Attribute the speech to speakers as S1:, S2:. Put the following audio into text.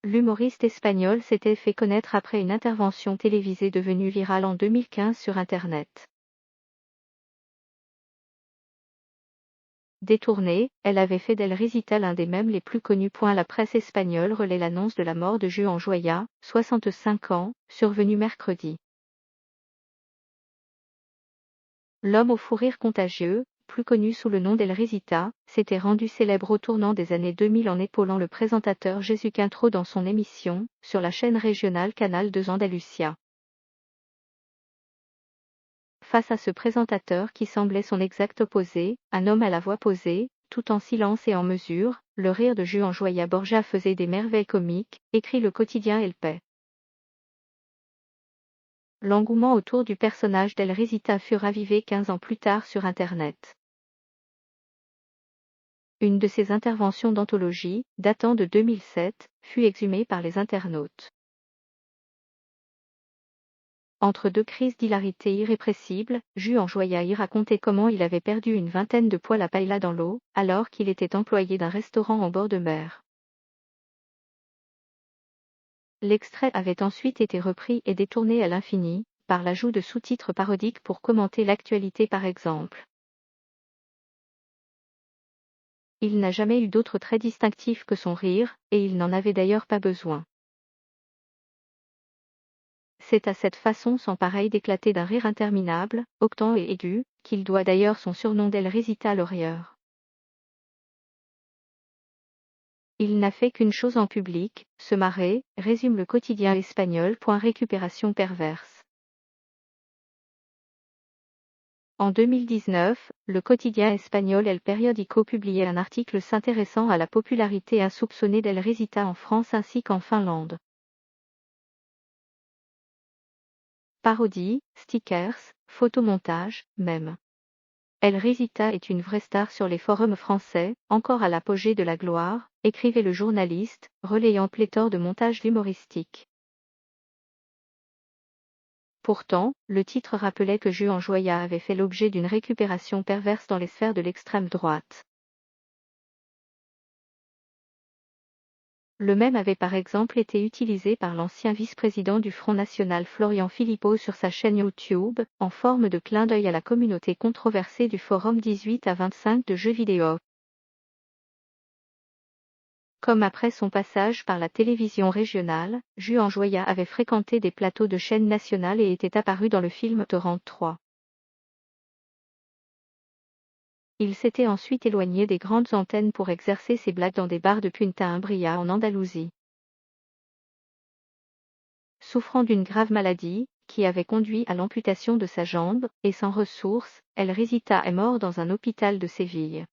S1: l'humoriste espagnol s'était fait connaître après une intervention télévisée devenue virale en 2015 sur Internet. Détournée, elle avait fait d'El Risita l'un des mèmes les plus connus. La presse espagnole relaie l'annonce de la mort de Juan Joya, 65 ans, survenue mercredi. L'homme au fou rire contagieux, plus connu sous le nom d'El Risita, s'était rendu célèbre au tournant des années 2000 en épaulant le présentateur Jesús Quintro dans son émission, sur la chaîne régionale Canal 2 Andalusia. Face à ce présentateur qui semblait son exact opposé, un homme à la voix posée, tout en silence et en mesure, le rire de Juan Joya Borja faisait des merveilles comiques, écrit le quotidien El País. L'engouement autour du personnage d'El Risita fut ravivé 15 ans plus tard sur Internet. Une de ses interventions d'anthologie, datant de 2007, fut exhumée par les internautes. Entre deux crises d'hilarité irrépressible, Juan Joya y racontait comment il avait perdu une vingtaine de poils à paella dans l'eau, alors qu'il était employé d'un restaurant en bord de mer. L'extrait avait ensuite été repris et détourné à l'infini, par l'ajout de sous-titres parodiques pour commenter l'actualité par exemple. Il n'a jamais eu d'autre trait distinctif que son rire, et il n'en avait d'ailleurs pas besoin. C'est à cette façon sans pareille d'éclater d'un rire interminable, octant et aigu, qu'il doit d'ailleurs son surnom d'El Risita le rieur. Il n'a fait qu'une chose en public, se marrer, résume le quotidien espagnol. Récupération perverse. En 2019, le quotidien espagnol El Periódico publiait un article s'intéressant à la popularité insoupçonnée d'El Risita en France ainsi qu'en Finlande. Parodies, stickers, photomontages, mèmes. El Risita est une vraie star sur les forums français, encore à l'apogée de la gloire, écrivait le journaliste, relayant pléthore de montages humoristiques. Pourtant, le titre rappelait que Juan Joya avait fait l'objet d'une récupération perverse dans les sphères de l'extrême droite. Le mème avait par exemple été utilisé par l'ancien vice-président du Front National Florian Philippot sur sa chaîne YouTube, en forme de clin d'œil à la communauté controversée du forum 18 à 25 de jeux vidéo. Comme après son passage par la télévision régionale, Juan Joya avait fréquenté des plateaux de chaînes nationales et était apparu dans le film Torrent 3. Il s'était ensuite éloigné des grandes antennes pour exercer ses blagues dans des bars de Punta Umbría en Andalousie. Souffrant d'une grave maladie, qui avait conduit à l'amputation de sa jambe, et sans ressources, El Risita est mort dans un hôpital de Séville.